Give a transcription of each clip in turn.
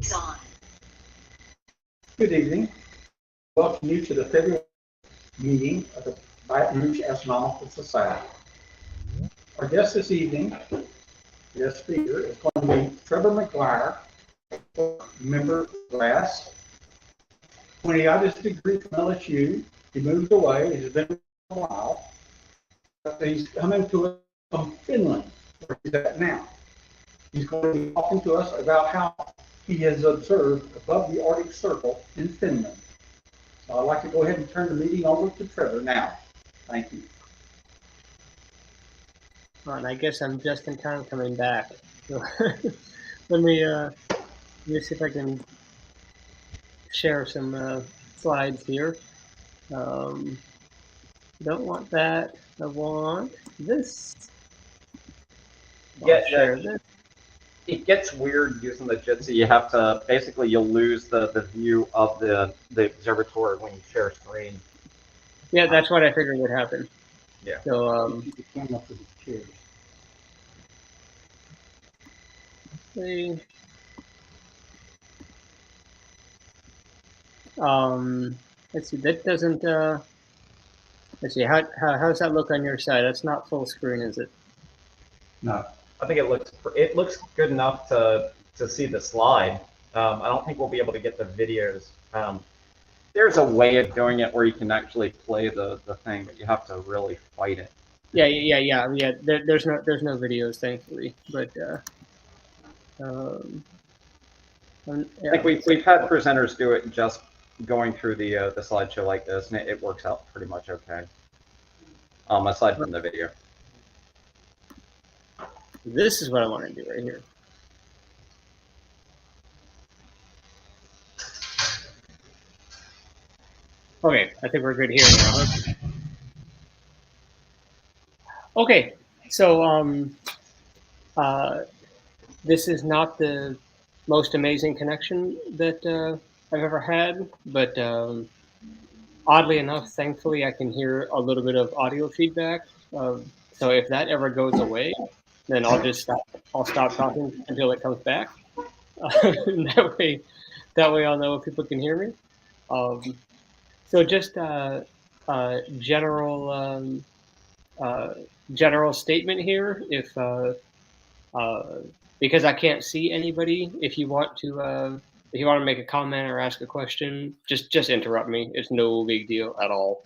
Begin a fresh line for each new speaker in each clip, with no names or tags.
is on.
Good evening. Welcome you to the February meeting of the Baton Rouge Astronomical Society. Our guest this evening, guest speaker, is going to be Trevor McGuire, member class. When he got his degree from LSU, he moved away. He's been for a while. But he's coming to us from Finland, where he's at now. He's going to be talking to us about how he has observed above the Arctic Circle in Finland. So I'd like to go ahead and turn the meeting over to Trevor now. Thank you.
Well, and I guess I'm just in time coming back. So let me see if I can share some slides here. Don't want that. I want this.
Yeah,
share this.
it gets weird using the Jitsi. You have to basically you'll lose the view of the observatory when you share screen.
Yeah, that's what I figured would happen.
Yeah.
So
Keep the camera for the chairs.
Let's see. That doesn't. Let's see. How does that look on your side? That's not full screen, is it?
No.
I think it looks good enough to see the slide. I don't think we'll be able to get the videos. There's a way of doing it where you can actually play the thing, but you have to really fight it.
Yeah. There's no videos, thankfully, but
I think we've had presenters do it just going through the slideshow like this, and it works out pretty much okay. Aside from the video.
This is what I want to do right here. Okay, I think we're good here now. Okay, so this is not the most amazing connection that I've ever had, but oddly enough, thankfully, I can hear a little bit of audio feedback. So if that ever goes away, then I'll just stop. I'll stop talking until it comes back. That way I'll know if people can hear me. So just general statement here. If because I can't see anybody, if you want to make a comment or ask a question, just interrupt me. It's no big deal at all.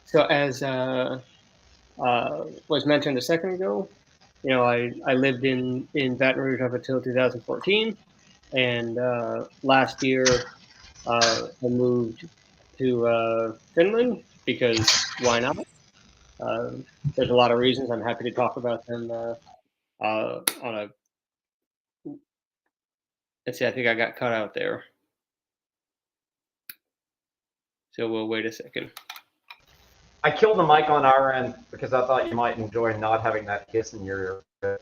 So as was mentioned a second ago, I lived in Baton Rouge up until 2014, and last year I moved to Finland because why not? There's a lot of reasons. I'm happy to talk about them on a. Let's see. I think I got cut out there, so we'll wait a second.
I killed the mic on our end because I thought you might enjoy not having that hiss in your ear.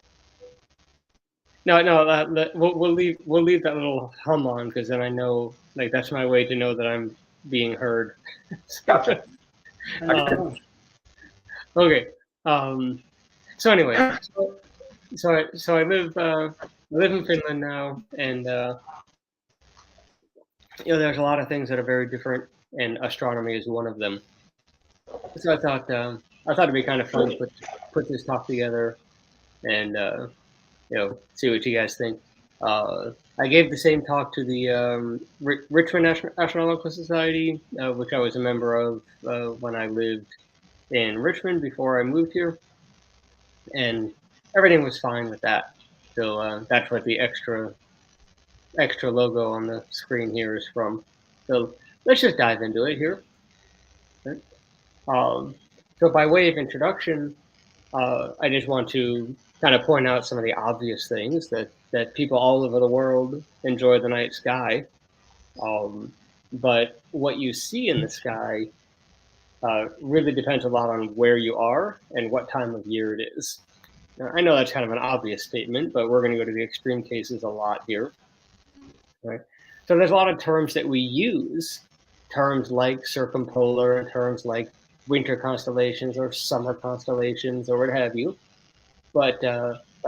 No, we'll leave that little hum on because then I know, like, that's my way to know that I'm being heard.
Gotcha.
Okay. So anyway, so I live in Finland now, and there's a lot of things that are very different, and astronomy is one of them. So I thought it'd be kind of fun to put this talk together, and see what you guys think. I gave the same talk to the Richmond Astronomical Society, which I was a member of when I lived in Richmond before I moved here, and everything was fine with that. So that's what the extra logo on the screen here is from. So let's just dive into it here. So by way of introduction, I just want to kind of point out some of the obvious things that people all over the world enjoy the night sky. But what you see in the sky really depends a lot on where you are and what time of year it is. Now, I know that's kind of an obvious statement, but we're going to go to the extreme cases a lot here. Right? So there's a lot of terms that we use, terms like circumpolar, terms like winter constellations or summer constellations or what have you. But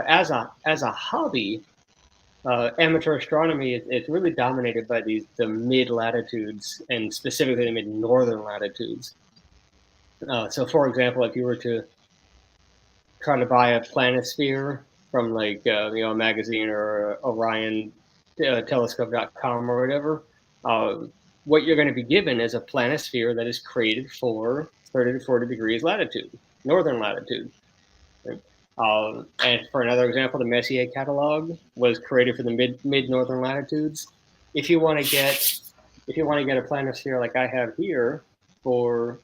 as a hobby, amateur astronomy is really dominated by the mid latitudes, and specifically the mid northern latitudes. So, for example, if you were to try to buy a planisphere from like a magazine or Orion telescope.com or whatever, what you're going to be given is a planisphere that is created for 30 to 40 degrees latitude, northern latitude. And for another example, the Messier catalog was created for the mid northern latitudes. If you want to get a planisphere like I have here for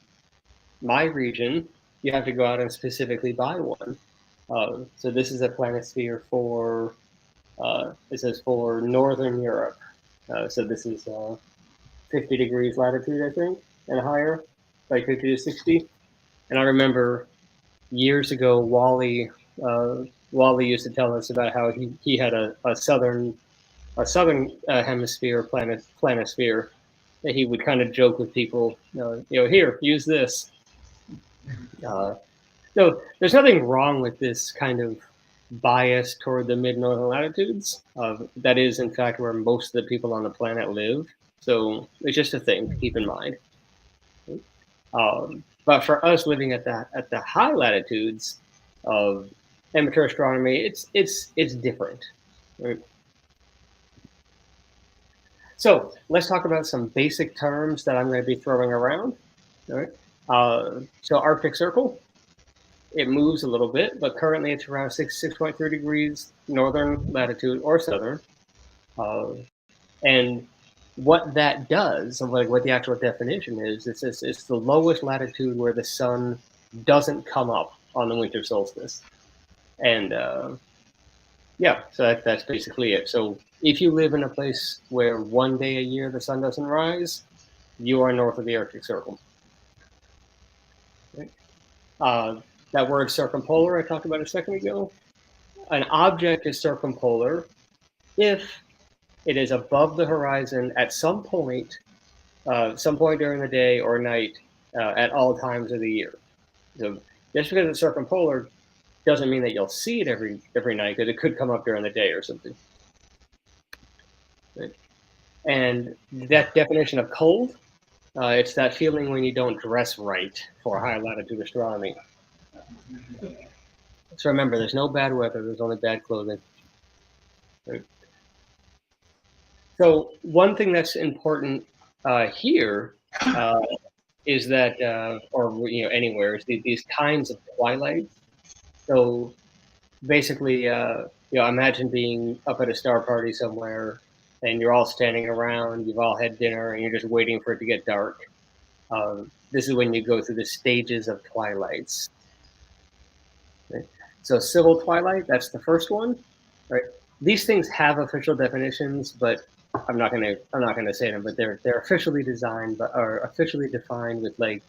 my region, you have to go out and specifically buy one. So this is a planisphere for it says for Northern Europe. So this is 50 degrees latitude, I think, and higher, like 50 to 60. And I remember years ago, Wally used to tell us about how he had a southern hemisphere planisphere that he would kind of joke with people, here, use this. So there's nothing wrong with this kind of bias toward the mid-northern latitudes. That is, in fact, where most of the people on the planet live. So it's just a thing to keep in mind. But for us living at the high latitudes of amateur astronomy, it's different. Right? So let's talk about some basic terms that I'm going to be throwing around. All right. So Arctic Circle, it moves a little bit, but currently it's around 6.3 degrees northern latitude or southern. And what that does, and what the actual definition is, it's the lowest latitude where the sun doesn't come up on the winter solstice. And yeah, so that's basically it. So if you live in a place where one day a year the sun doesn't rise, you are north of the Arctic Circle. Right? That word circumpolar I talked about a second ago. An object is circumpolar if it is above the horizon at some point during the day or night at all times of the year. So just because it's circumpolar doesn't mean that you'll see it every night, because it could come up during the day or something. Right? And that definition of cold, it's that feeling when you don't dress right for high latitude astronomy. So remember, there's no bad weather, there's only bad clothing. Right? So one thing that's important here is that, or anywhere, is these kinds of twilights. So basically, imagine being up at a star party somewhere, and you're all standing around, you've all had dinner, and you're just waiting for it to get dark. This is when you go through the stages of twilights. Right? So civil twilight, that's the first one. Right? These things have official definitions, but I'm not gonna say them. But they're officially designed, or officially defined with like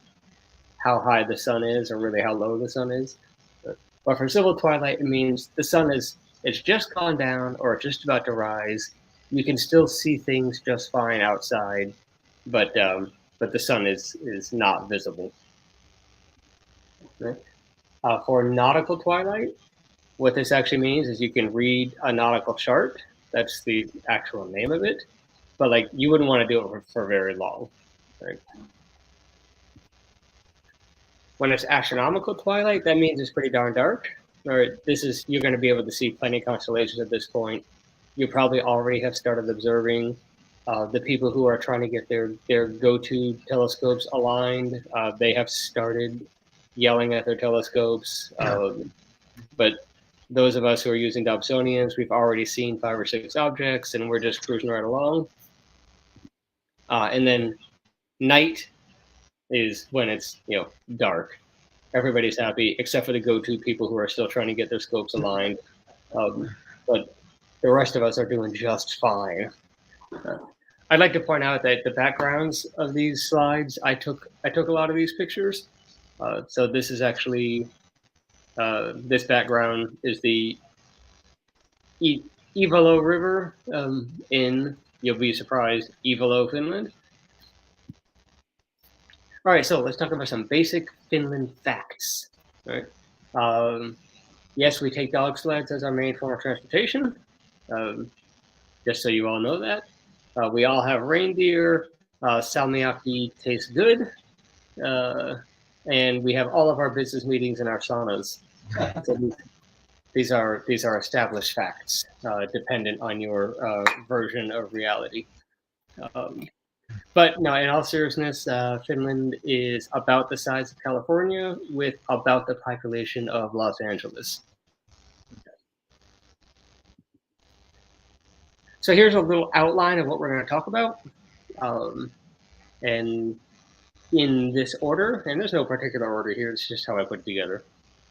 how high the sun is, or really how low the sun is. But for civil twilight, it means the sun it's just gone down or just about to rise. You can still see things just fine outside, but the sun is not visible. Right? For nautical twilight, what this actually means is you can read a nautical chart. That's the actual name of it, but like you wouldn't want to do it for very long. Right? When it's astronomical twilight, that means it's pretty darn dark. Or you're going to be able to see plenty of constellations at this point. You probably already have started observing the people who are trying to get their go-to telescopes aligned. They have started yelling at their telescopes. But those of us who are using Dobsonians, we've already seen 5 or 6 objects, and we're just cruising right along. And then night is when it's dark. Everybody's happy except for the go-to people who are still trying to get their scopes aligned. But the rest of us are doing just fine. I'd like to point out that the backgrounds of these slides, I took a lot of these pictures. So this is actually this background is the Ivalo River in, you'll be surprised, Ivalo, Finland. All right, so let's talk about some basic Finland facts. All right. Yes, we take dog sleds as our main form of transportation. just so you all know that. We all have reindeer. Salmiakki tastes good. And we have all of our business meetings in our saunas. So these are established facts, dependent on your version of reality. But no, in all seriousness, Finland is about the size of California with about the population of Los Angeles. So here's a little outline of what we're going to talk about. And in this order, and there's no particular order here, it's just how I put it together.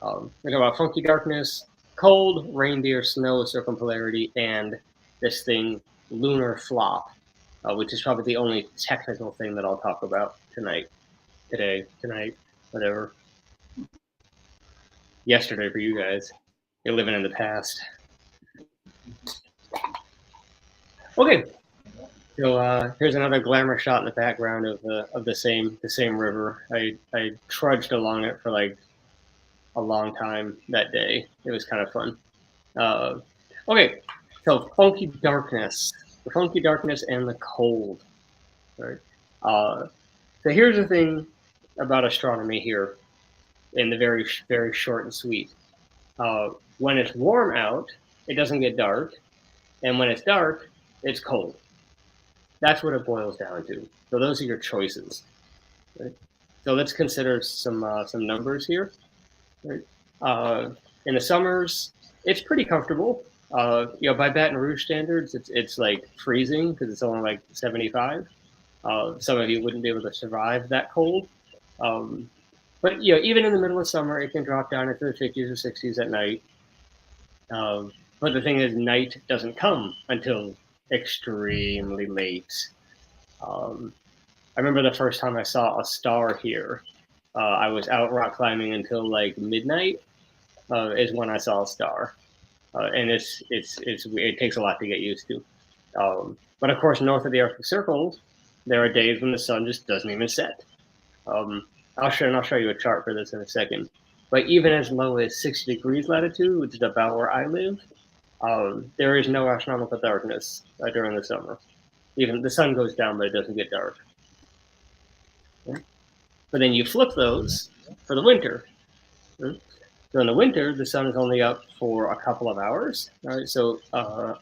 We talk about funky darkness, cold, reindeer, snow, circumpolarity, and this thing, lunar flop, which is probably the only technical thing that I'll talk about tonight, whatever. Yesterday for you guys. You're living in the past. Okay. So here's another glamour shot in the background of the same river. I trudged along it for like a long time that day. It was kind of fun. Okay, so funky darkness, the funky darkness and the cold. Right. So here's the thing about astronomy here, in the very short and sweet. When it's warm out, it doesn't get dark, and when it's dark, it's cold. That's what it boils down to. So those are your choices. Right? So let's consider some numbers here. Right? In the summers, it's pretty comfortable. By Baton Rouge standards, it's like freezing because it's only like 75. Some of you wouldn't be able to survive that cold. But even in the middle of summer, it can drop down into the 50s or 60s at night. But the thing is, night doesn't come until extremely late. I remember the first time I saw a star here. I was out rock climbing until like midnight. Is when I saw a star, and it takes a lot to get used to. But of course, north of the Arctic Circle, there are days when the sun just doesn't even set. I'll show you a chart for this in a second. But even as low as 60 degrees latitude, which is about where I live, there is no astronomical darkness during the summer. Even the sun goes down, but it doesn't get dark. Okay? But then you flip those for the winter. Okay? So in the winter, the sun is only up for a couple of hours. Right? So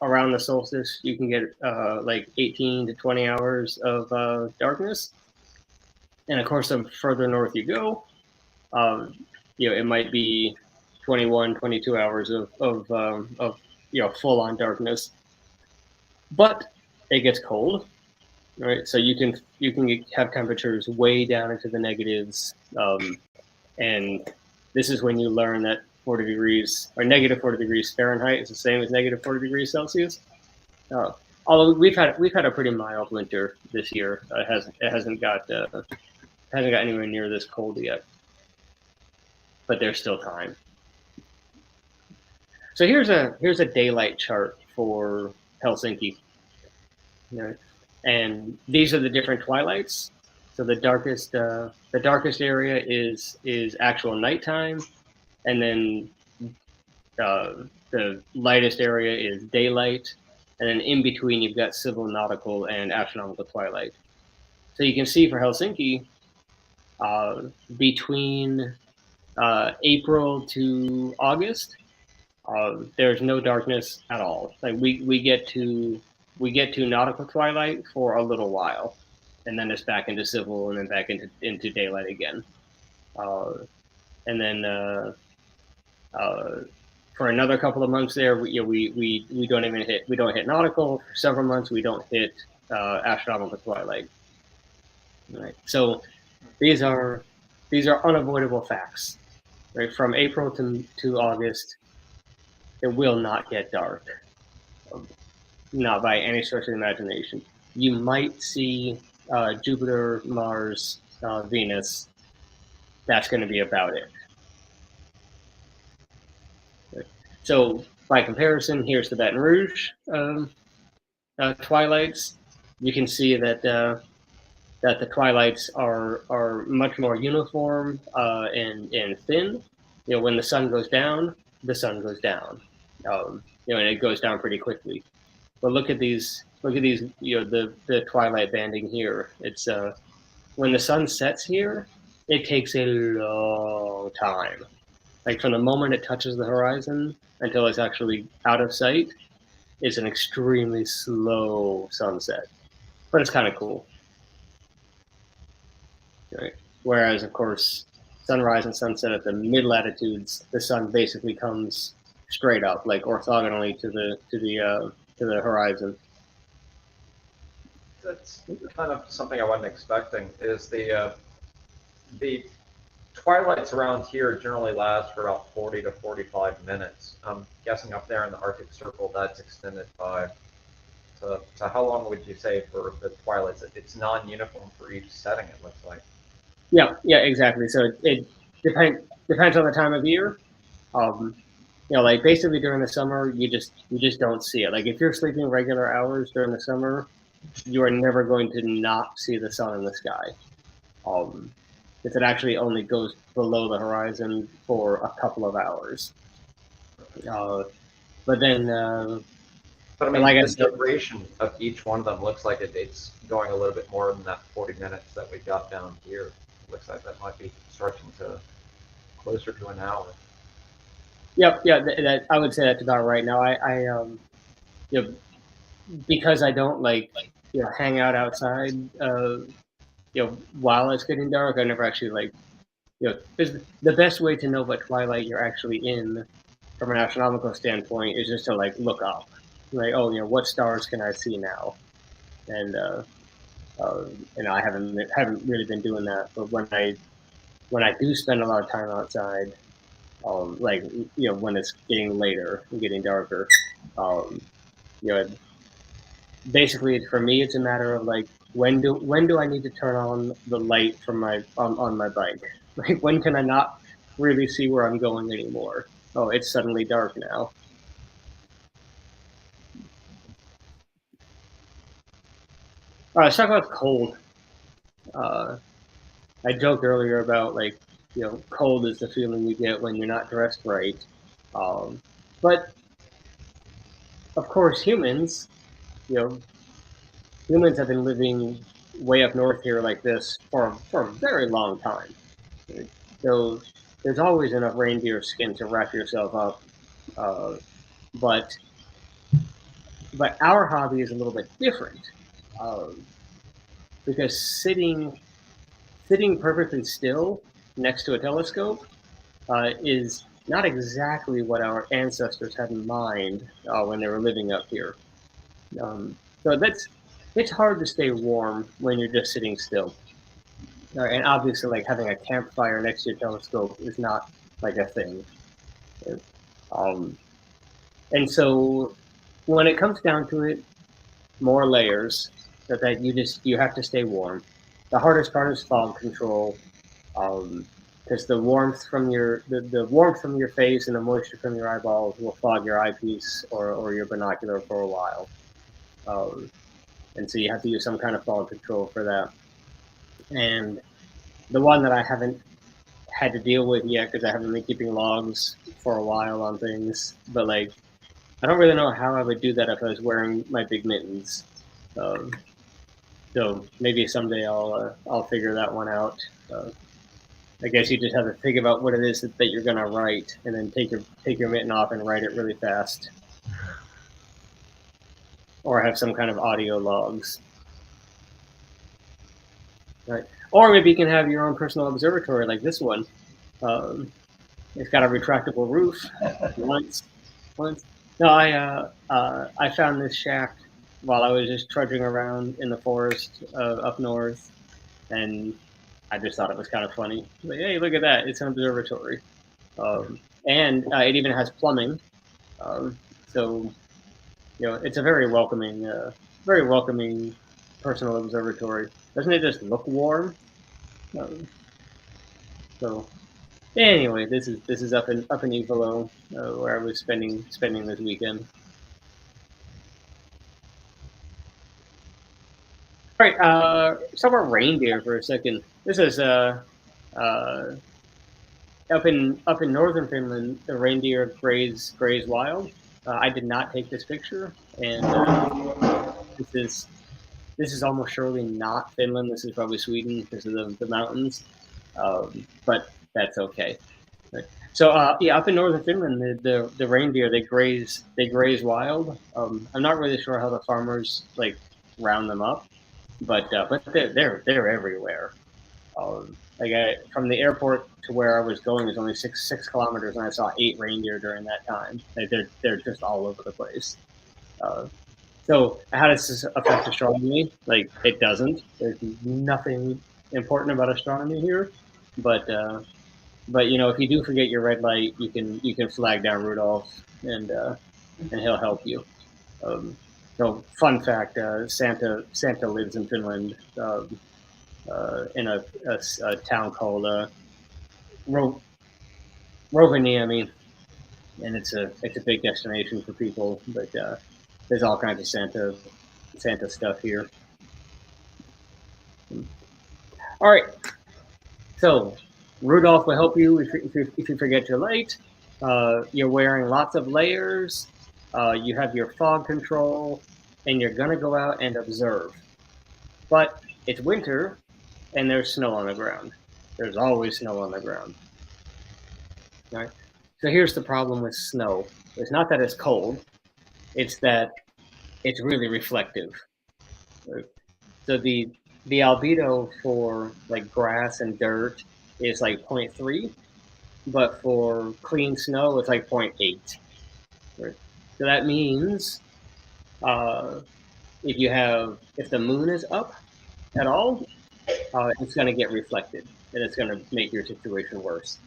around the solstice, you can get like 18 to 20 hours of darkness. And of course, the further north you go, it might be 21, 22 hours of full-on darkness. But it gets cold, right? So you can have temperatures way down into the negatives, and this is when you learn that 40 degrees or negative 40 degrees Fahrenheit is the same as negative 40 degrees Celsius. Although we've had a pretty mild winter this year. It hasn't got anywhere near this cold yet, but there's still time. So here's a daylight chart for Helsinki. And these are the different twilights. So the darkest area is actual nighttime, and then the lightest area is daylight, and then in between you've got civil, nautical, and astronomical twilight. So you can see for Helsinki, between April to August, there's no darkness at all. Like we get to nautical twilight for a little while, and then it's back into civil, and then back into daylight again. And then for another couple of months there, we don't hit nautical. For several months, we don't hit astronomical twilight. Right. So these are unavoidable facts. Right. From April to August, it will not get dark. Not by any stretch of the imagination. You might see Jupiter, Mars, Venus. That's going to be about it. So by comparison, here's the Baton Rouge twilights. You can see that the twilights are much more uniform and thin. When the sun goes down, the sun goes down. And it goes down pretty quickly. But look at these, the twilight banding here. It's when the sun sets here, it takes a long time. Like from the moment it touches the horizon until it's actually out of sight, it's an extremely slow sunset. But it's kind of cool. Right? Whereas, of course, sunrise and sunset at the mid latitudes, the sun basically comes straight up, like orthogonally to the horizon.
That's kind of something I wasn't expecting. Is the twilights around here generally last for about 40 to 45 minutes. I'm guessing up there in the Arctic Circle, that's extended by. So how long would you say for the twilights? It's non-uniform for each setting, it looks like.
Yeah, exactly. So it depends on the time of year. Like basically during the summer, you just don't see it. Like if you're sleeping regular hours during the summer, you are never going to not see the sun in the sky. If it actually only goes below the horizon for a couple of hours. But then,
But I mean,
like I
the
said,
duration of each one of them looks like it's going a little bit more than that 40 minutes that we got down here. It looks like that might be stretching to closer to an hour.
yeah, that I would say that's about right. Now, because I don't like hang out outside, while it's getting dark. I never actually because the best way to know what twilight you're actually in from an astronomical standpoint is just to look up, like, oh, what stars can I see now? And I haven't really been doing that, but when I do spend a lot of time outside, when it's getting later and getting darker, um, you know, basically for me it's a matter of when do I need to turn on the light from on my bike? Like when can I not really see where I'm going anymore? Oh, it's suddenly dark now. All right, let's talk about cold. Uh, I joked earlier about cold is the feeling you get when you're not dressed right. But of course, you know, humans have been living way up north here like this for a very long time. So there's always enough reindeer skin to wrap yourself up. Uh, but our hobby is a little bit different um, because sitting perfectly still next to a telescope is not exactly what our ancestors had in mind when they were living up here. So it's hard to stay warm when you're just sitting still. And obviously, like having a campfire next to your telescope is not like a thing. Um, and so when it comes down to it, more layers that you have to stay warm. The hardest part is fog control, because the warmth from the warmth from your face and the moisture from your eyeballs will fog your eyepiece or your binocular for a while. Um, and so you have to use some kind of fog control for that. And the one that I haven't had to deal with yet because I haven't been keeping logs for a while on things, but I don't really know how I would do that if I was wearing my big mittens. Um, so maybe someday I'll figure that one out. I guess you just have to think about what it is that you're gonna write, and then take your mitten off and write it really fast, or have some kind of audio logs. Right. Or maybe you can have your own personal observatory like this one. It's got a retractable roof. Once. No, I found this shack while I was just trudging around in the forest up north, and I just thought it was kind of funny. Like, hey, look at that! It's an observatory, and it even has plumbing. So it's a very welcoming personal observatory. Doesn't it just look warm? So anyway, this is up in Ivalo, where I was spending this weekend. All right, talk about reindeer for a second. This is up in northern Finland. The reindeer graze wild. I did not take this picture, and this is almost surely not Finland. This is probably Sweden because of the mountains, but that's okay. Right. So yeah, up in northern Finland, the reindeer they graze wild. I'm not really sure how the farmers like round them up, but they're everywhere. From the airport to where I was going is only six kilometers, and I saw 8 reindeer during that time. Like, they're just all over the place. Uh, so how does this affect astronomy? Like, it doesn't. There's nothing important about astronomy here, but you know, if you do forget your red light, you can flag down Rudolph, and he'll help you. Um, so fun fact: Santa lives in Finland, in a town called Ro- Rovaniemi, and it's a big destination for people. But there's all kinds of Santa stuff here. All right, so Rudolph will help you if you forget your light. You're wearing lots of layers. You have your fog control, and you're gonna go out and observe. But it's winter, and there's snow on the ground. There's always snow on the ground. All right. So here's the problem with snow. It's not that it's cold; it's that it's really reflective. Right? So the albedo for like grass and dirt is like 0.3, but for clean snow it's like 0.8. Right? So that means uh, if the moon is up at all, it's going to get reflected, and it's going to make your situation worse.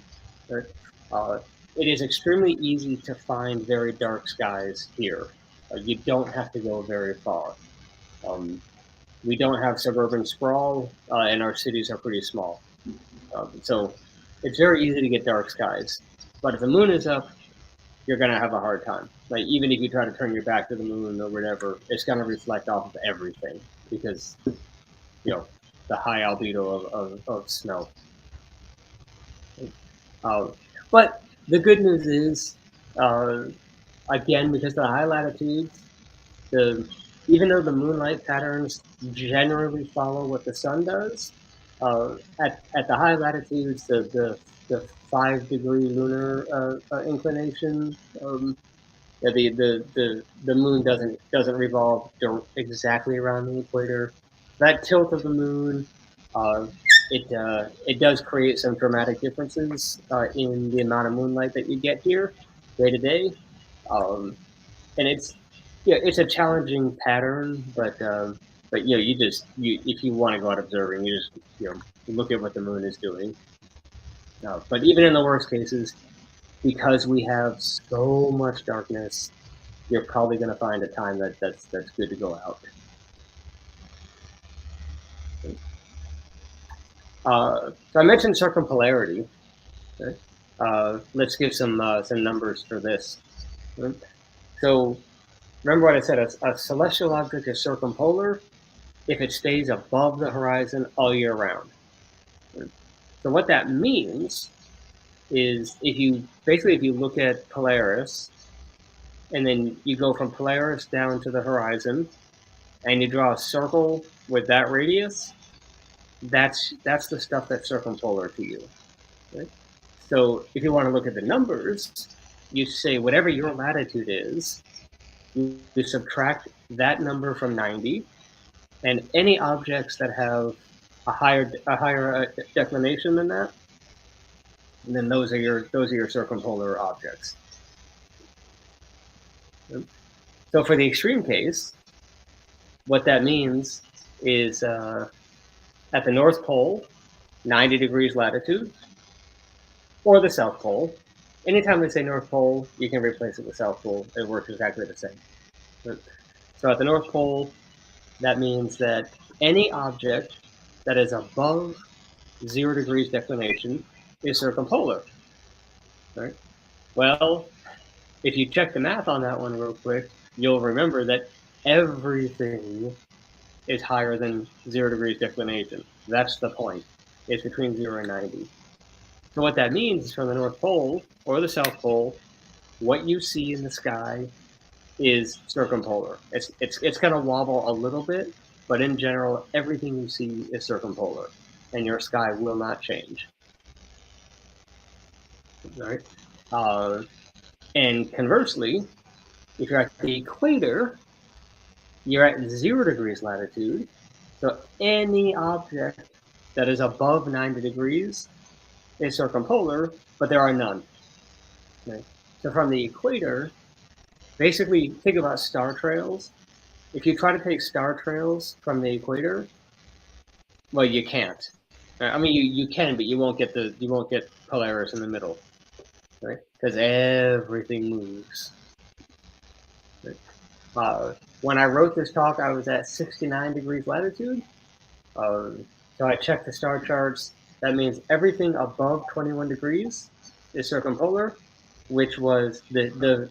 Right? Uh, it is extremely easy to find very dark skies here. You don't have to go very far. We don't have suburban sprawl, and our cities are pretty small. So it's very easy to get dark skies. But if the moon is up, you're going to have a hard time. Like, even if you try to turn your back to the moon or whatever, it's going to reflect off of everything because, you know, the high albedo of snow. Uh, but the good news is, uh, again, because of the high latitudes, the even though the moonlight patterns generally follow what the sun does, at the high latitudes, the 5 degree lunar inclination, the moon doesn't revolve exactly around the equator. That tilt of the moon, uh, it does create some dramatic differences in the amount of moonlight that you get here day to day. Um, and it's a challenging pattern, but you know, you if you want to go out observing, you just, you know, look at what the moon is doing. But even in the worst cases, because we have so much darkness, you're probably going to find a time that's good to go out. So I mentioned circumpolarity. Right? Let's give some numbers for this. Right? So remember what I said: a celestial object is circumpolar if it stays above the horizon all year round. Right? So what that means is if you look at Polaris, and then you go from Polaris down to the horizon, and you draw a circle with that radius, that's the stuff that's circumpolar to you. Right? So if you want to look at the numbers, you say whatever your latitude is, you subtract that number from 90, and any objects that have a higher declination than that, and then those are your circumpolar objects. So for the extreme case, what that means is at the North Pole, 90 degrees latitude, or the South Pole. Anytime we say North Pole, you can replace it with South Pole. It works exactly the same. So at the North Pole, that means that any object that is above 0 degrees declination is circumpolar. Right? Well, if you check the math on that one real quick, you'll remember that everything is higher than 0 degrees declination. That's the point. It's between 0 and 90. So what that means is from the North Pole or the South Pole, what you see in the sky is circumpolar. It's going to wobble a little bit, but in general, everything you see is circumpolar, and your sky will not change. All right. And conversely, if you're at the equator, you're at 0 degrees latitude. So any object that is above 90 degrees is circumpolar, but there are none. Okay? So from the equator, basically think about star trails. If you try to take star trails from the equator, well, you can't. I mean, you can, but you won't get Polaris in the middle, right? Because everything moves. Right? When I wrote this talk, I was at 69 degrees latitude. So I checked the star charts. That means everything above 21 degrees is circumpolar, which was the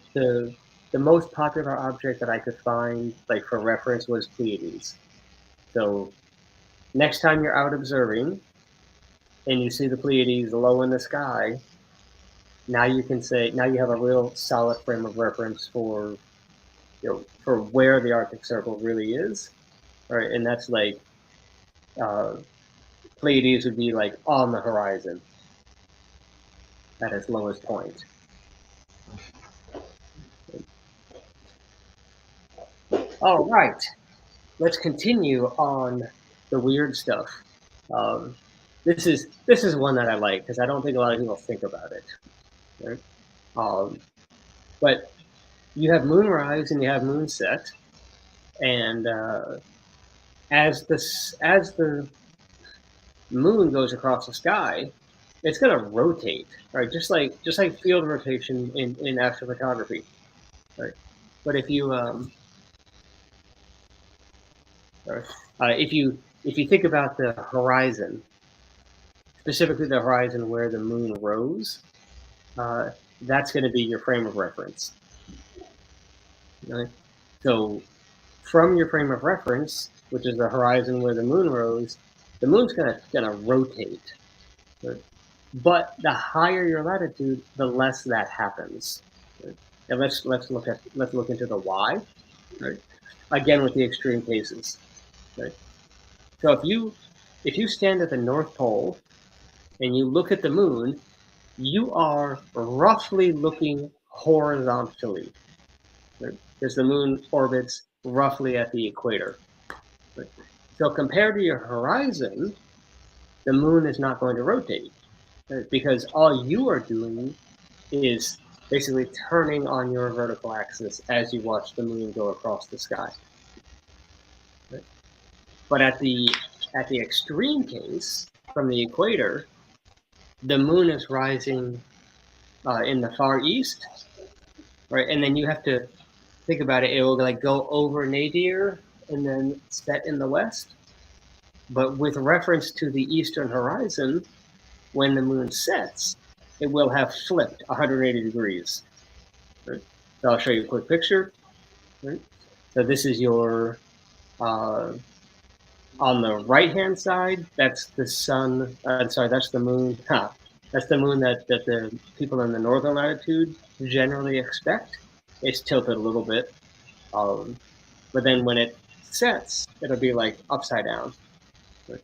most popular object that I could find, like for reference, was Pleiades. So next time you're out observing and you see the Pleiades low in the sky, now you can say, now you have a real solid frame of reference for, for where the Arctic Circle really is, right? And that's like, Pleiades would be like on the horizon at its lowest point. All right, let's continue on the weird stuff. This is one that I like because I don't think a lot of people think about it. Right? But you have moonrise and you have moonset, and as the moon goes across the sky, it's going to rotate, right? Just like field rotation in astrophotography, right? But if you if you think about the horizon, specifically the horizon where the moon rose, that's going to be your frame of reference. Right? So from your frame of reference, which is the horizon where the moon rose, the moon's gonna rotate. Right? But the higher your latitude, the less that happens. Right? And let's look into the why. Right? Again, with the extreme cases. Right? So if you stand at the North Pole and you look at the moon, you are roughly looking horizontally, right? Because the moon orbits roughly at the equator. Right? So compared to your horizon, the moon is not going to rotate, right? Because all you are doing is basically turning on your vertical axis as you watch the moon go across the sky. Right? But at the extreme case, from the equator, the moon is rising in the far east, right? And then you have to think about it. It will like go over nadir and then set in the west. But with reference to the eastern horizon, when the moon sets, it will have flipped 180 degrees. Right? So I'll show you a quick picture. Right? So this is your on the right-hand side, that's the sun. Sorry, that's the moon. That's the moon that the people in the northern latitude generally expect. It's tilted a little bit. But then when it sets, it'll be like upside down. Right?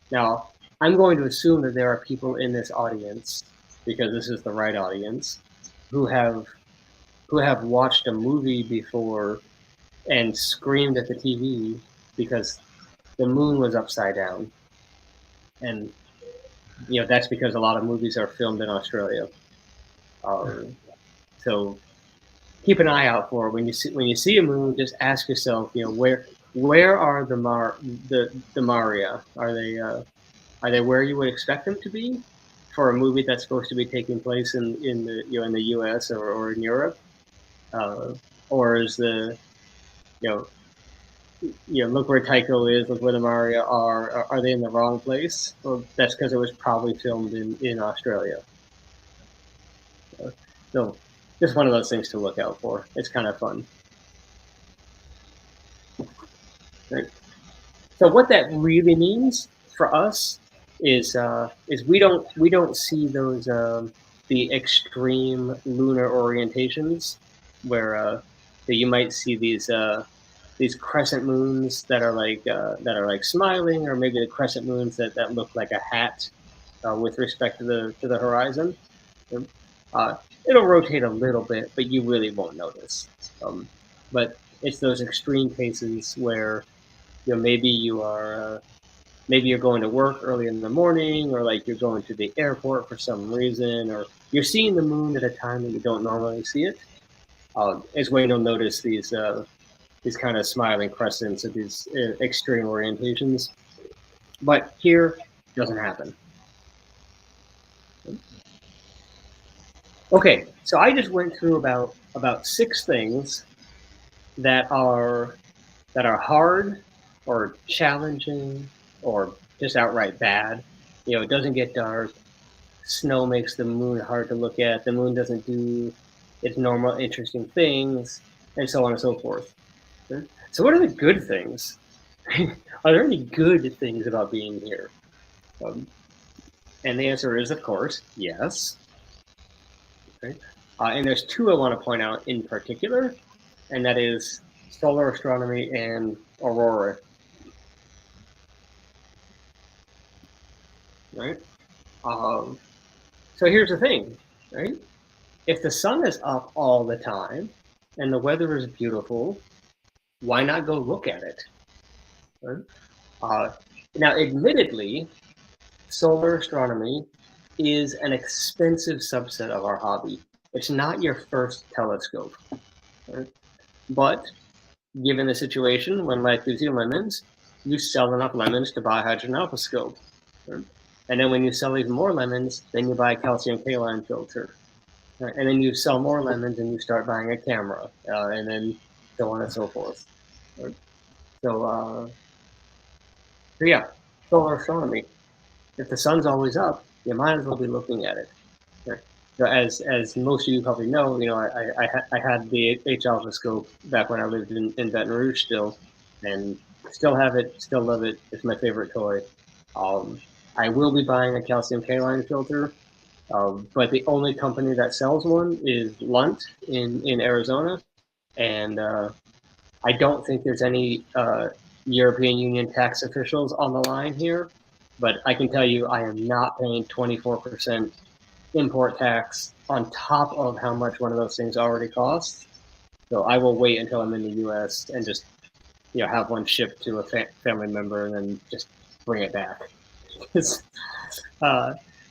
Now, I'm going to assume that there are people in this audience, because this is the right audience, who have watched a movie before and screamed at the TV because the moon was upside down. And that's because a lot of movies are filmed in Australia. So keep an eye out for it. When you see a moon, just ask yourself, where are the Maria? Are they where you would expect them to be for a movie that's supposed to be taking place in the U.S. or in Europe, or is the look where Tycho is, look where the Maria are they in the wrong place? Well, that's because it was probably filmed in Australia. So just one of those things to look out for. It's kind of fun. Right? So what that really means for us is we don't see those the extreme lunar orientations where you might see these crescent moons that are like smiling, or maybe the crescent moons that look like a hat with respect to the horizon. Uh, it'll rotate a little bit, but you really won't notice. But it's those extreme cases where maybe maybe you're going to work early in the morning, or like you're going to the airport for some reason, or you're seeing the moon at a time that you don't normally see it. Is when you'll notice these kind of smiling crescents at these extreme orientations. But here, it doesn't happen. Okay, so I just went through about 6 things that are hard or challenging or just outright bad. It doesn't get dark. Snow makes the moon hard to look at. The moon doesn't do its normal interesting things, and so on and so forth. So what are the good things? Are there any good things about being here? And the answer is, of course, yes. Okay. And there's 2 I want to point out in particular, and that is solar astronomy and Aurora. Right? So here's the thing, right? If the sun is up all the time and the weather is beautiful, why not go look at it? Right? Now, admittedly, solar astronomy is an expensive subset of our hobby. It's not your first telescope. Right? But given the situation, when life gives you lemons, you sell enough lemons to buy a hydrogen scope. Right? And then when you sell even more lemons, then you buy a calcium kaolin filter. Right? And then you sell more lemons and you start buying a camera, and then so on and so forth. Right? So yeah, solar astronomy. If the sun's always up, you might as well be looking at it. Right? So as most of you probably know, I had the H alpha scope back when I lived in Baton Rouge still, and still have it, still love it. It's my favorite toy. I will be buying a calcium kaolin filter, but the only company that sells one is Lunt in Arizona, and I don't think there's any European Union tax officials on the line here, but I can tell you I am not paying 24% import tax on top of how much one of those things already costs. So I will wait until I'm in the U.S. and just have one shipped to a family member and then just bring it back.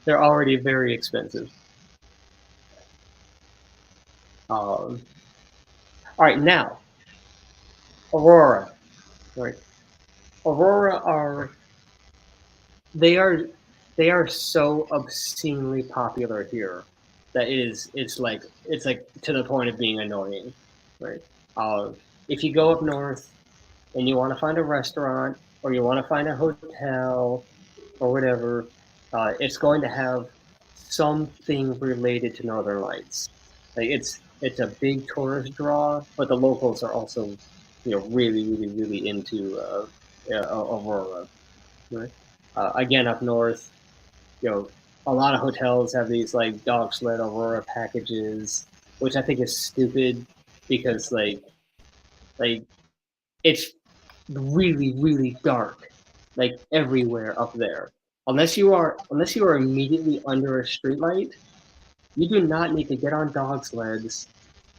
They're already very expensive. All right, now Aurora. Right, Aurora they are so obscenely popular here that it's like to the point of being annoying. Right, if you go up north and you want to find a restaurant or you want to find a hotel or whatever, it's going to have something related to Northern Lights. Like it's a big tourist draw, but the locals are also, really, really, really into Aurora. Right? Again, up north, a lot of hotels have these like dog sled Aurora packages, which I think is stupid because like it's really, really dark, like everywhere up there. Unless you are immediately under a streetlight, you do not need to get on dog sleds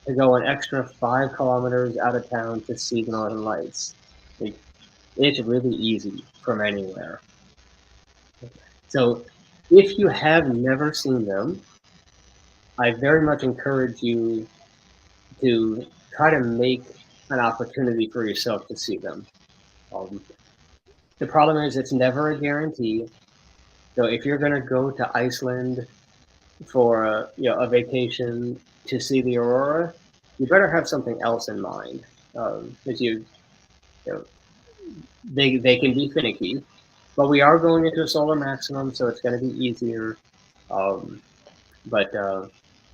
to go an extra 5 kilometers out of town to see the Northern Lights. Like, it's really easy from anywhere. So, if you have never seen them, I very much encourage you to try to make an opportunity for yourself to see them. The problem is it's never a guarantee. So if you're going to go to Iceland for a vacation to see the aurora, you better have something else in mind. Because they can be finicky, but we are going into a solar maximum, so it's going to be easier. But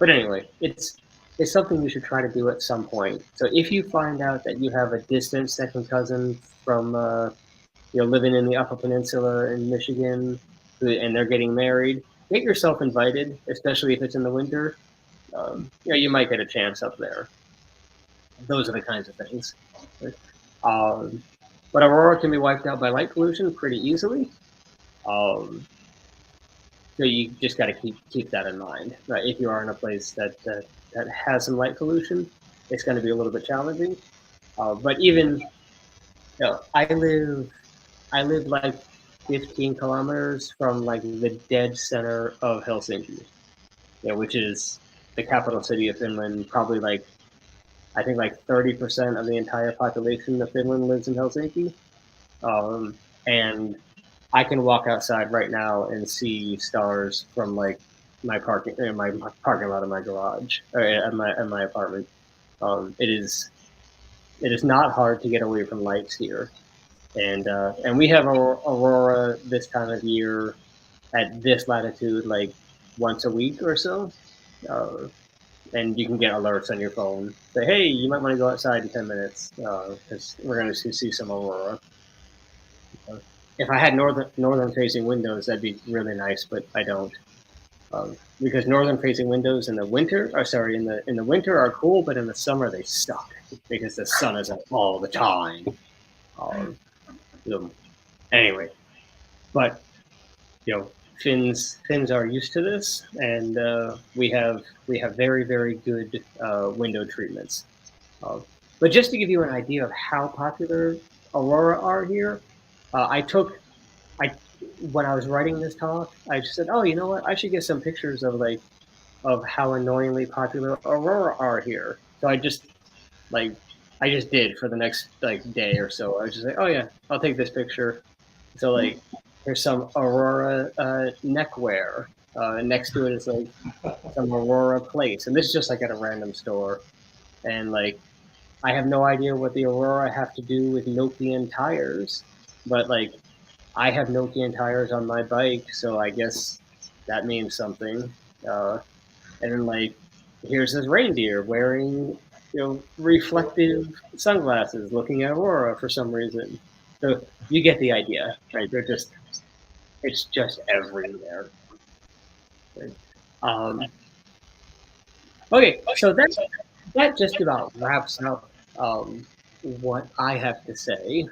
anyway, it's something you should try to do at some point. So if you find out that you have a distant second cousin from living in the Upper Peninsula in Michigan, and they're getting married, get yourself invited, especially if it's in the winter. You might get a chance up there. Those are the kinds of things. Um, but Aurora can be wiped out by light pollution pretty easily. Um, so you just got to keep that in mind. Right? If you are in a place that has some light pollution, it's going to be a little bit challenging. But even, I live like 15 kilometers from like the dead center of Helsinki, which is the capital city of Finland. Probably like, I think like 30% of the entire population of Finland lives in Helsinki. And I can walk outside right now and see stars from like my parking lot of my garage or at my apartment. It is not hard to get away from lights here, and we have aurora this time of year at this latitude like once a week or so. Uh, and you can get alerts on your phone. Say, hey, you might want to go outside in 10 minutes because we're going to see some aurora. If I had northern facing windows, that'd be really nice, but I don't. Because northern facing windows in the winter, in the winter are cool, but in the summer they suck because the sun is up all the time. Anyway, but Finns are used to this, and we have very very good window treatments. But just to give you an idea of how popular aurora are here, I when I was writing this talk, I just said, oh, you know what? I should get some pictures of how annoyingly popular aurora are here. So I just did for the next like day or so. I was just like, oh yeah, I'll take this picture. So like, here's some aurora neckwear. Next to it is like some aurora plates, and this is just like at a random store. And like, I have no idea what the aurora have to do with Nokian tires, but like, I have Nokian tires on my bike, so I guess that means something. And then like, here's this reindeer wearing reflective sunglasses, looking at aurora for some reason. So you get the idea, right? It's just everywhere. Right? Okay, so that just about wraps up what I have to say.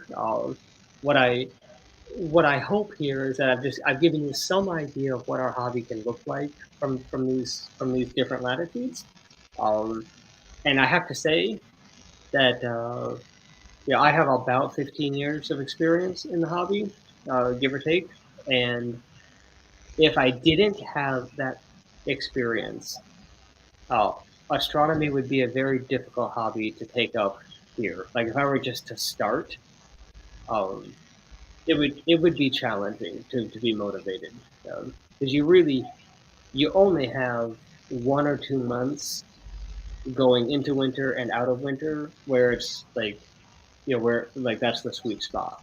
What I what I hope here is that I've given you some idea of what our hobby can look like from these different latitudes. Um, and I have to say that I have about 15 years of experience in the hobby, give or take. And if I didn't have that experience, uh, astronomy would be a very difficult hobby to take up here. Like if I were just to start, um, it would be challenging to be motivated because you only have 1 or 2 months going into winter and out of winter where it's like where like that's the sweet spot,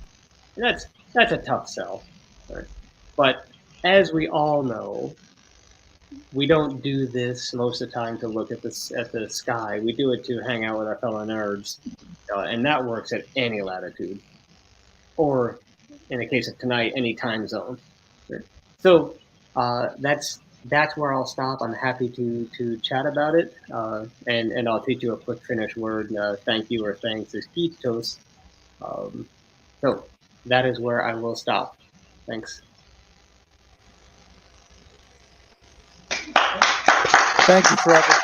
and that's a tough sell, right? But as we all know, we don't do this most of the time to look at the sky. We do it to hang out with our fellow nerds, and that works at any latitude, or in the case of tonight, any time zone. So that's where I'll stop. I'm happy to chat about it, and I'll teach you a quick Finnish word. Thank you or thanks is kiitos. So that is where I will stop. Thanks.
Thank you, Trevor.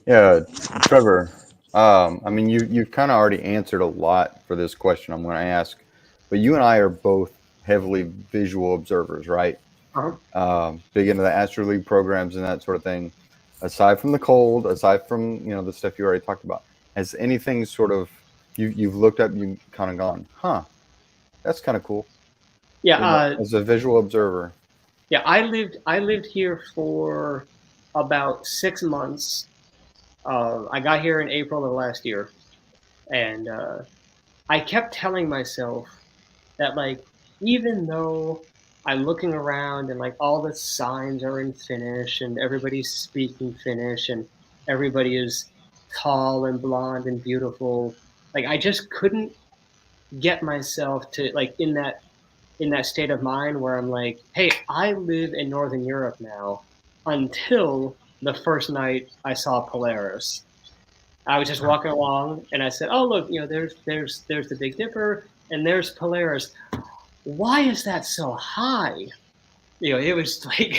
Yeah, Trevor. I mean, you've kind of already answered a lot for this question I'm going to ask, but you and I are both heavily visual observers, right? Big into the Astro League programs and that sort of thing. Aside from the cold, aside from the stuff you already talked about, has anything sort of you've looked up, you kind of gone, huh? That's kind of cool.
Yeah.
As a visual observer.
Yeah, I lived here for about 6 months. I got here in April of last year, and I kept telling myself that like even though I'm looking around and like all the signs are in Finnish and everybody's speaking Finnish and everybody is tall and blonde and beautiful, like I just couldn't get myself to like in that in that state of mind where I'm like, hey, I live in Northern Europe now, until the first night I saw Polaris. I was just walking along and I said, oh, look, there's the Big Dipper and there's Polaris. Why is that so high? It was like,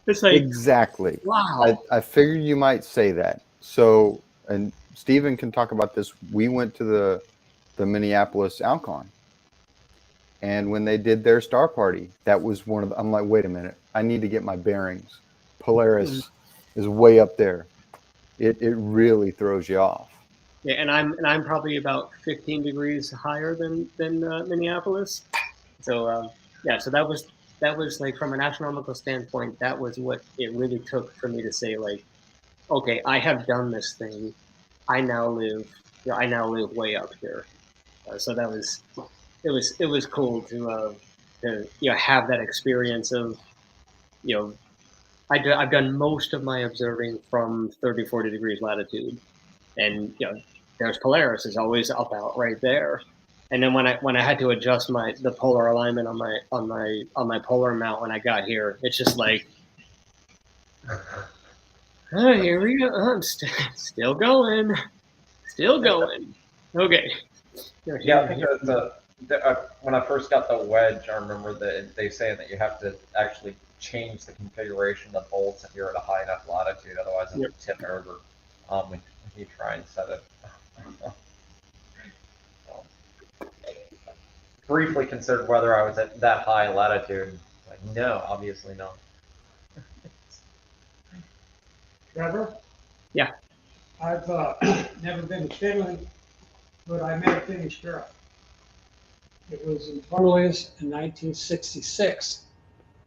it's like
Exactly.
wow.
I figured you might say that. So, and Stephen can talk about this. We went to the Minneapolis Alcon, and when they did their star party, that was one of the, I'm like, wait a minute, I need to get my bearings. Polaris is way up there. It really throws you off.
Yeah, and I'm probably about 15 degrees higher than Minneapolis. So so that was like, from an astronomical standpoint, that was what it really took for me to say, like, okay, I have done this thing. I now live way up here. So that was it was cool to have that experience of I've done most of my observing from 30, 40 degrees latitude, and there's Polaris is always about right there. And then when I had to adjust the polar alignment on my polar mount when I got here, it's just like, oh, here we go. I'm still going. Okay.
Yeah, I think when I first got the wedge, I remember that they saying that you have to actually change the configuration of the bolts if you're at a high enough latitude, otherwise it would tip over when you try and set it. Briefly considered whether I was at that high latitude. Like, no, obviously not.
Trevor?
Yeah.
I've never been to Finland, but I met a Finnish girl. It was in Twilights in 1966.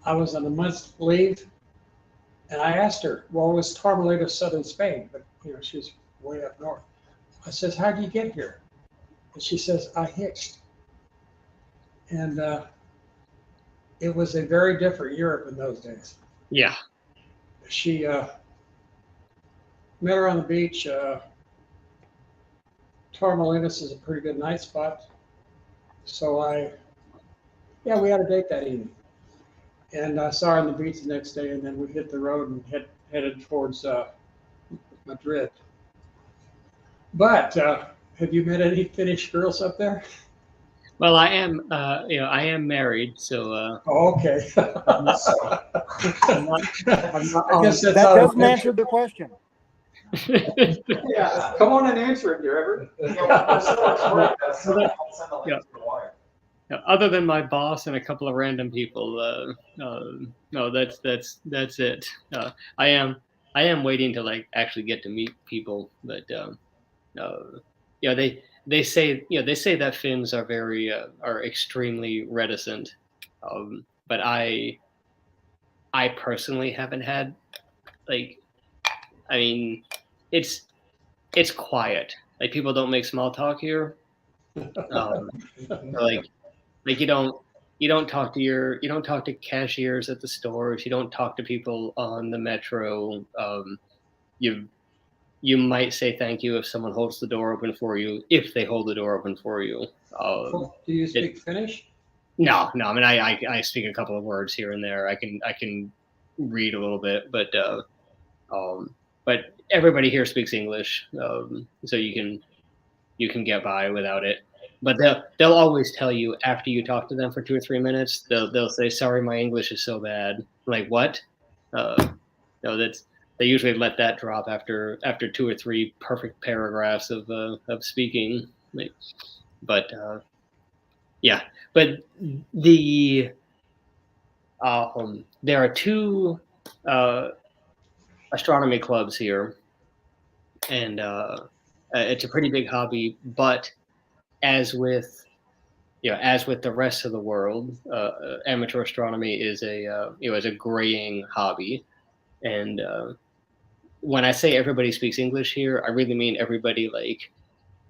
I was on a month's leave, and I asked her, well, it was Torremolinos, southern Spain, but she's way up north. I says, how do you get here? And she says, I hitched. And it was a very different Europe in those days.
Yeah.
She met her on the beach. Torremolinos is a pretty good night spot. So we had a date that evening. And I saw her on the beach the next day, and then we hit the road and headed towards Madrid. But have you met any Finnish girls up there?
Well, I am married, so.
Oh, okay.
I'm not,
I guess
That
that's how
doesn't answer the question.
Yeah, come on and answer it, Trevor.
Other than my boss and a couple of random people, no, that's it. I am waiting to actually get to meet people, but they say that Finns are are extremely reticent, but I personally haven't had it's quiet. Like, people don't make small talk here. You don't talk to cashiers at the stores. You don't talk to people on the metro. You might say thank you if someone holds the door open for you, if they hold the door open for you.
Do you speak Finnish?
No. I mean, I speak a couple of words here and there. I can read a little bit, but everybody here speaks English, so you can get by without it. But they'll always tell you, after you talk to them for 2 or 3 minutes, they'll say, "Sorry, my English is so bad." I'm like, what? No, they usually let that drop after 2 or 3 perfect paragraphs of speaking. But there are 2 astronomy clubs here, and it's a pretty big hobby. But as with the rest of the world, amateur astronomy is a graying hobby. And when I say everybody speaks English here, I really mean everybody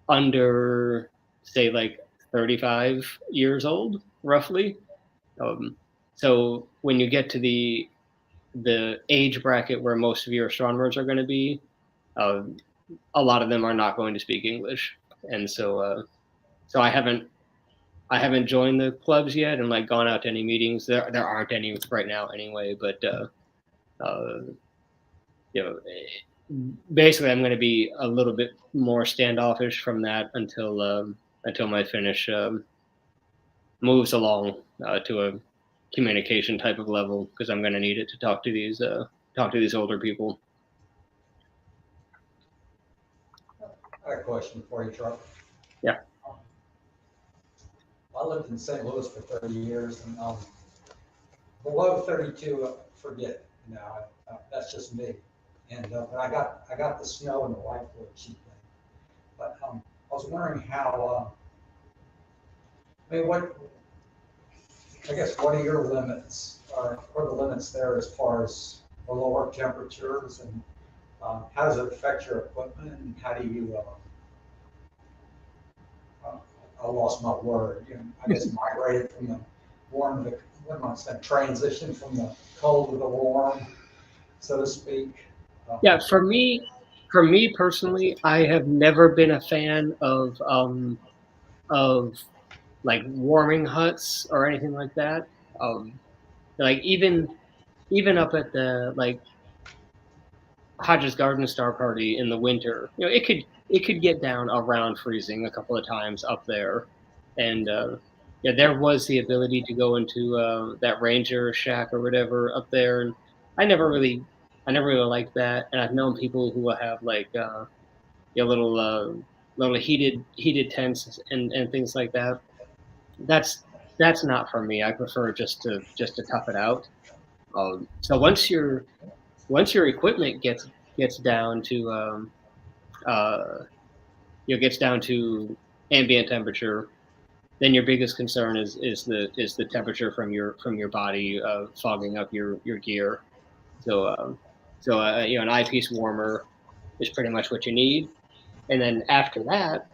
under, say, 35 years old, roughly. So when you get to the age bracket where most of your astronomers are going to be, a lot of them are not going to speak English, and so I I haven't joined the clubs yet and like gone out to any meetings. There aren't any right now anyway. But you know, basically, I'm going to be a little bit more standoffish from that until my finish moves along to a communication type of level, because I'm going to need it to talk to these older people.
I got a question for you, Trevor.
Yeah.
I lived in St. Louis for 30 years, and below 32, forget it. You know, that's just me. And but I got the snow and the white wood cheap thing. But I was wondering how. I mean, what are your limits? What are the limits there as far as the lower temperatures, and how does it affect your equipment? And how do you? I lost my word. You know, I guess migrated from the warm to the, what am I saying? Transition from the cold to the warm, so to speak.
Yeah, for me personally, I have never been a fan of like warming huts or anything like that. Like even up at the like Hodges Garden Star Party in the winter, it could get down around freezing a couple of times up there, and yeah, there was the ability to go into that ranger shack or whatever up there, and I never really I never really liked that, and I've known people who will have like little heated tents and things like that. That's that's not for me. I prefer just to tough it out. So once your equipment gets down to uh, gets down to ambient temperature, then your biggest concern is the temperature from your body fogging up your gear. So an eyepiece warmer is pretty much what you need, and then after that,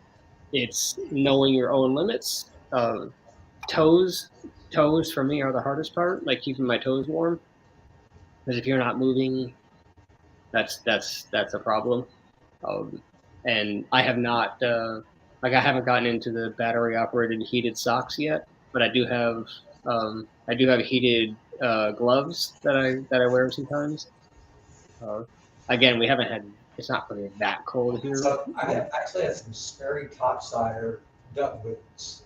it's knowing your own limits. Toes toes for me are the hardest part, like keeping my toes warm, because if you're not moving, that's a problem. And I have not I haven't gotten into the battery operated heated socks yet, but I do have heated gloves that I wear sometimes. Uh, Again, we haven't had it's not really that cold here.
So actually had some Sperry topsider duck boots,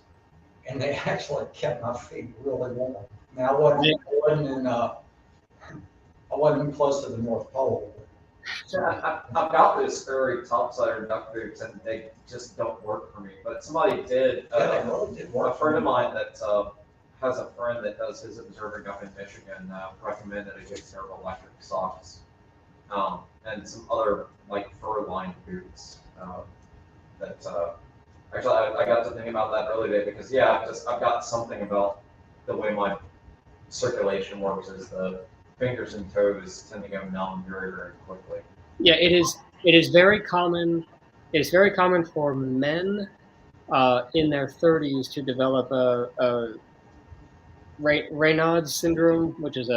and they actually kept my feet really warm. Now I wasn't close to the North Pole.
So I've got those Sperry topsider duck boots, and they just don't work for me. But somebody did.
Yeah, they really did work.
A friend of mine that has a friend that does his observing up in Michigan recommended a good pair of electric socks, and some other like fur-lined boots. That actually I got to think about that earlier today, because yeah, I've got something about the way my circulation works is the fingers and toes tend to go numb very, very quickly.
Yeah, it is. It is very common. It's very common for men in their 30s to develop a Raynaud's syndrome, which is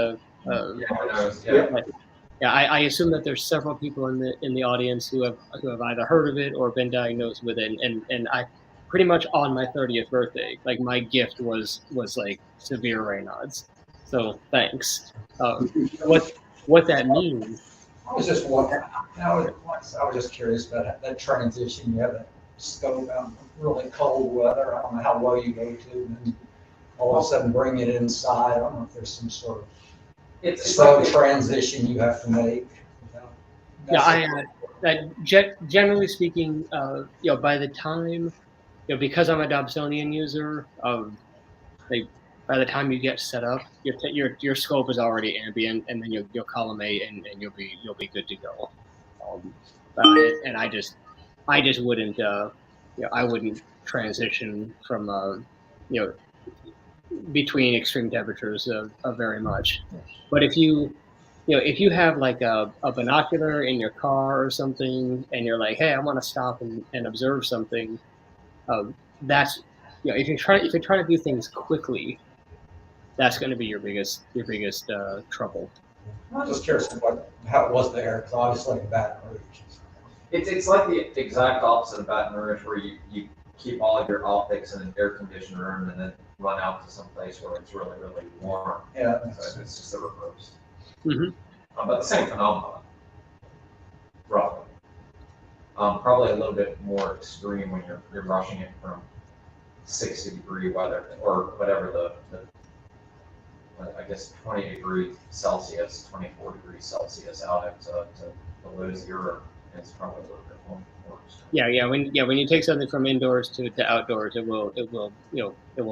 I assume that there's several people in the audience who have either heard of it or been diagnosed with it, and I pretty much on my 30th birthday, like my gift was like severe Raynaud's. So thanks. What that means?
I was just wondering. I was just curious about that transition. You have that scope out in really cold weather. I don't know how low you go to, and then all of a sudden bring it inside. I don't know if there's some sort of slow transition you have to make.
Generally speaking, by the time, because I'm a Dobsonian user, by the time you get set up, your scope is already ambient, and then you'll collimate, and you'll be good to go. And I just wouldn't I wouldn't transition from between extreme temperatures very much. But if you have like a binocular in your car or something, and you're like, hey, I want to stop and observe something, that's if you're trying to do things quickly, that's going to be your biggest trouble.
I'm just curious how it was there, because obviously in Baton Rouge.
It's like the exact opposite of Baton Rouge, where keep all of your optics in an air-conditioned room and then run out to some place where it's really, really warm.
Yeah.
So it's just the reverse.
Mm-hmm.
But the same phenomenon, roughly. Probably a little bit more extreme when you're rushing it from 60-degree weather or whatever I guess 20 degrees Celsius, 24 degrees Celsius out into below zero. It's probably a little bit more extreme.
When you take something from indoors to outdoors, it will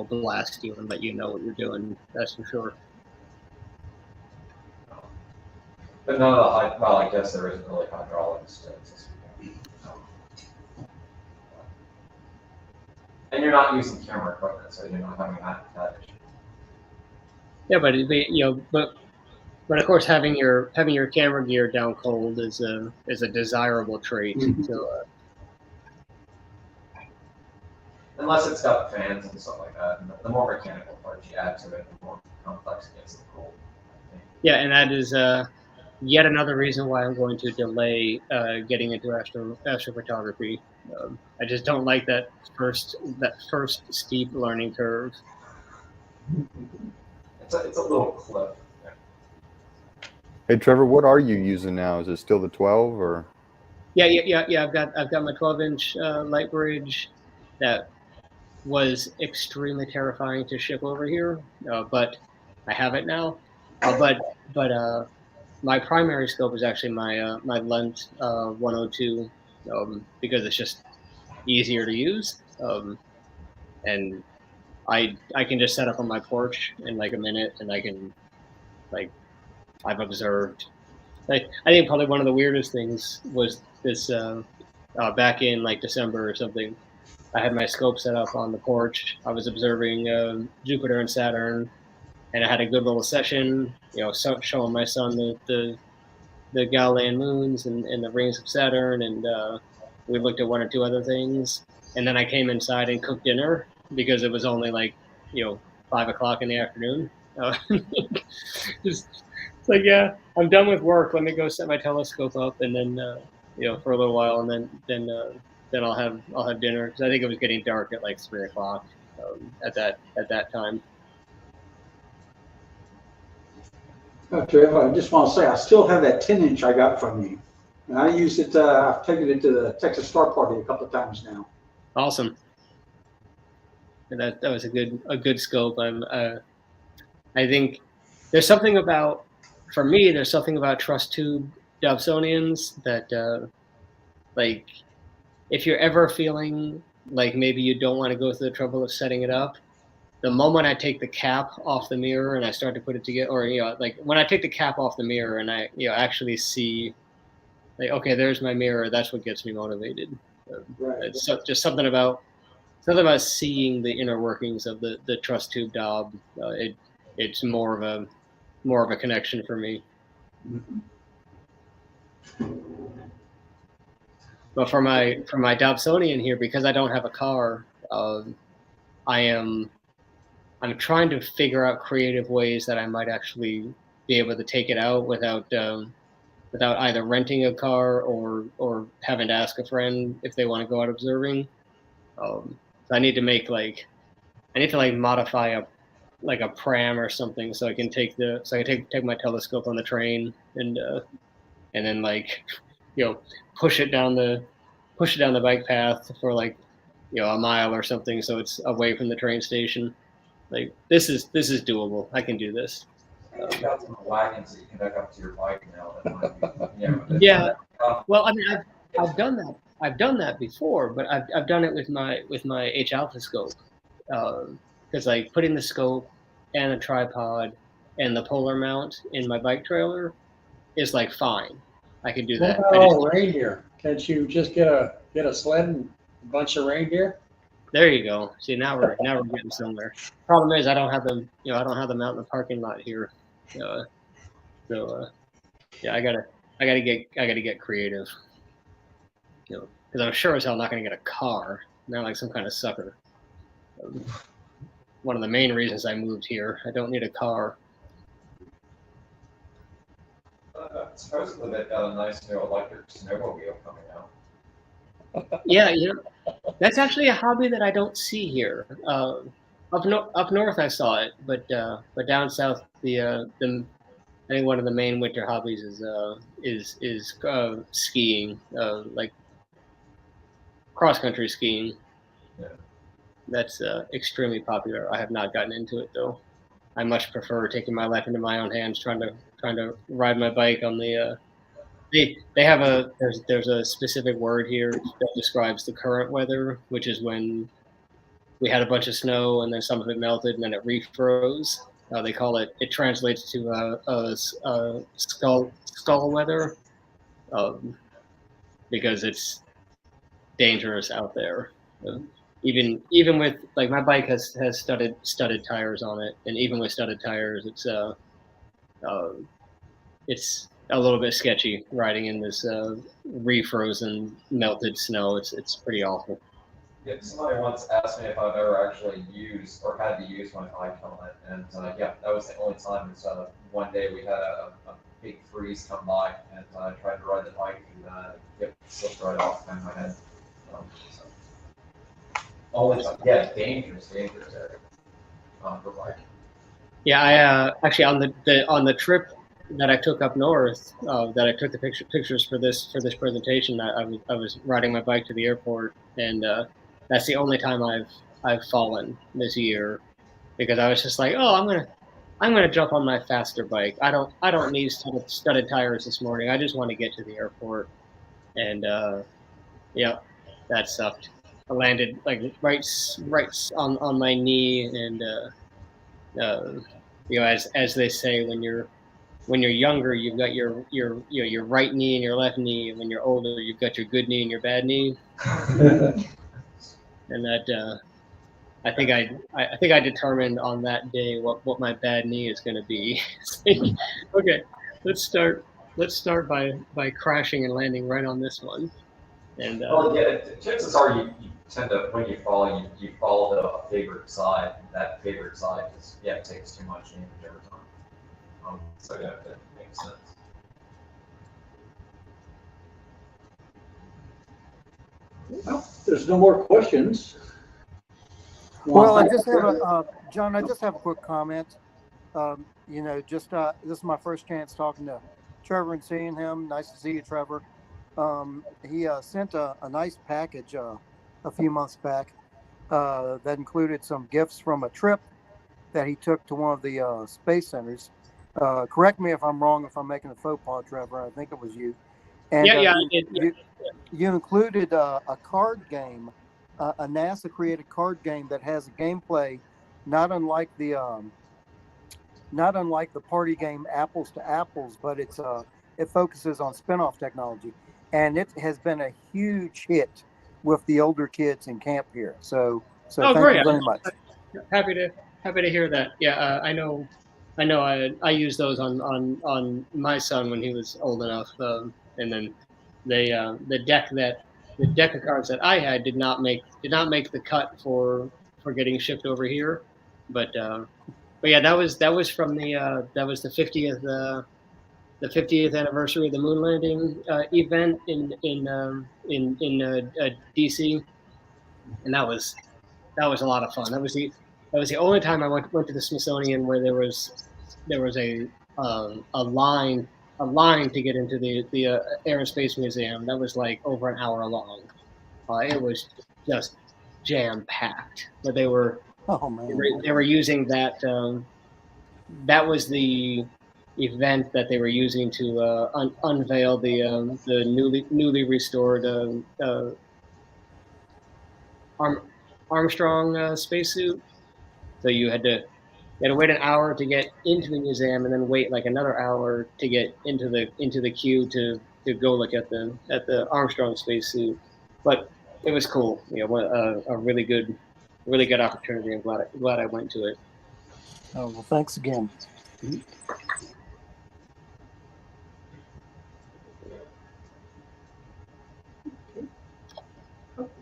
blast you and let you know what you're doing. That's for sure.
But none of the well, I guess there isn't really hydraulics to speak of. And you're not using camera equipment, so you're not having that issue.
Yeah, but of course having your camera gear down cold is a desirable trait. So
Unless it's got fans and stuff like that, and the more mechanical parts you add to it, the more complex it gets. The cold.
yeah, and that is yet another reason why I'm going to delay getting into astrophotography. I just don't like that first steep learning curve.
It's a little cliff.
Hey, Trevor, what are you using now? Is it still the 12 or?
Yeah. I've got my 12-inch light bridge that was extremely terrifying to ship over here, but I have it now. But my primary scope is actually my Lent 102 because it's just easier to use, and I can just set up on my porch in like a minute, and I can I've observed. I think probably one of the weirdest things was this back in like December or something. I had my scope set up on the porch. I was observing Jupiter and Saturn, and I had a good little session. Showing my son the Galilean moons and the rings of Saturn, and we looked at one or two other things. And then I came inside and cooked dinner because it was only 5 o'clock in the afternoon. Just it's like, yeah, I'm done with work. Let me go set my telescope up, and then for a little while, and then I'll have dinner because I think it was getting dark at like 3 o'clock at that time.
Trevor, I just want to say I still have that 10-inch I got from you, and I use it. I've taken it to the Texas Star Party a couple of times now.
Awesome. And that was a good scope. I think there's something about, for me, there's something about truss tube Dobsonians that if you're ever feeling like maybe you don't want to go through the trouble of setting it up, the moment I take the cap off the mirror and I start to put it together, or when I take the cap off the mirror and I actually see, okay, there's my mirror. That's what gets me motivated.
Right.
It's just something about seeing the inner workings of the truss tube Dob. It's more of a connection for me.
Mm-hmm.
But for my Dobsonian here, because I don't have a car, I'm trying to figure out creative ways that I might actually be able to take it out without either renting a car or having to ask a friend if they want to go out observing. So I need to modify a pram or something so I can take my telescope on the train and then push it down the bike path for a mile or something so it's away from the train station. This is doable. I can do this.
You've got some wagons that you can hook up to your bike now. That might be,
Yeah. Well, I mean, I've done that. I've done that before, but I've done it with my H alpha scope, because putting the scope and a tripod and the polar mount in my bike trailer is fine. I can do that.
Reindeer. Can't you just get a sled and a bunch of reindeer?
There you go. See, now we're getting somewhere. Problem is, I don't have them. I don't have them out in the parking lot here. Yeah, I gotta get creative. Because I'm sure as hell not gonna get a car. Not like some kind of sucker. One of the main reasons I moved here. I don't need a car.
Supposedly they've got a nice new electric snowmobile coming out.
Yeah, That's actually a hobby that I don't see here. Up north, I saw it, but down south, I think one of the main winter hobbies is skiing, like cross country skiing.
Yeah.
That's extremely popular. I have not gotten into it though. I much prefer taking my life into my own hands, trying to ride my bike on the. They have there's a specific word here that describes the current weather, which is when we had a bunch of snow and then some of it melted and then it refroze. They call it. It translates to skull weather, because it's dangerous out there. Even with like my bike has studded tires on it, and even with studded tires, it's a little bit sketchy riding in this refrozen melted snow. It's pretty awful.
Yeah, somebody once asked me if I've ever actually used or had to use my bike helmet, and yeah, that was the only time. Is one day we had a big freeze come by, and I tried to ride the bike, and it slipped right off my head. So. Only time, yeah, dangerous area for biking.
Yeah, I actually on the trip that I took up north, that I took the pictures for this presentation. I was riding my bike to the airport, and that's the only time I've fallen this year, because I was just like, oh, I'm gonna jump on my faster bike. I don't need studded tires this morning. I just want to get to the airport, and yeah, that sucked. I landed like right on my knee, and as they say, when you're younger, you've got your right knee and your left knee, and when you're older, you've got your good knee and your bad knee. And that I think I determined on that day what my bad knee is going to be. Okay, let's start by crashing and landing right on this one. And
well, yeah, chances are you tend to, when you fall, you fall to a favorite side. That favorite side takes too much damage every time. So yeah, that makes sense.
Well, there's no more questions.
Well, I just have John, I just have a quick comment. This is my first chance talking to Trevor and seeing him. Nice to see you, Trevor. He sent a nice package a few months back that included some gifts from a trip that he took to one of the space centers. Correct me if I'm wrong, if I'm making a faux pas, Trevor. I think it was you. And you included a card game, a NASA created card game that has a gameplay not unlike the party game Apples to Apples, but it focuses on spin-off technology, and it has been a huge hit with the older kids in camp here. So thank you very much.
Happy to hear that. Yeah, I know. I used those on my son when he was old enough, and then the deck of cards that I had did not make the cut for getting shipped over here, but yeah, that was from that was the 50th anniversary of the moon landing event in DC, and that was a lot of fun. That was the only time I went to the Smithsonian where there was a line to get into the Air and Space Museum. That was like over an hour long. It was just jam packed. But they were using that. That was the event that they were using to unveil the newly restored Armstrong spacesuit. So you had to wait an hour to get into the museum, and then wait like another hour to get into the queue to go look at the Armstrong spacesuit. But it was cool. A really good opportunity. I'm glad I went to it.
Oh, well, thanks again.
Mm-hmm.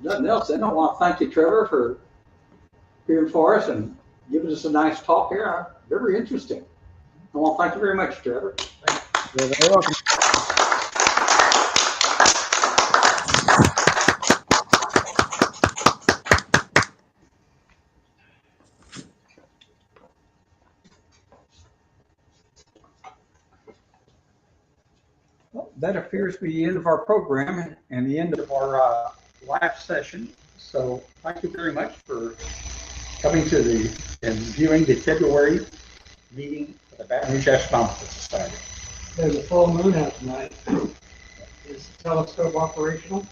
Nothing else. Then I want to thank you, Trevor, for appearing for us and giving us a nice talk here. Very interesting. I want to thank you very much, Trevor.
You're very welcome.
appears to be the end of our program and the end of our last session. So thank you very much for coming to and viewing the February meeting of the Baton Rouge Astronomical Society.
There's a full moon out tonight. Is the telescope operational?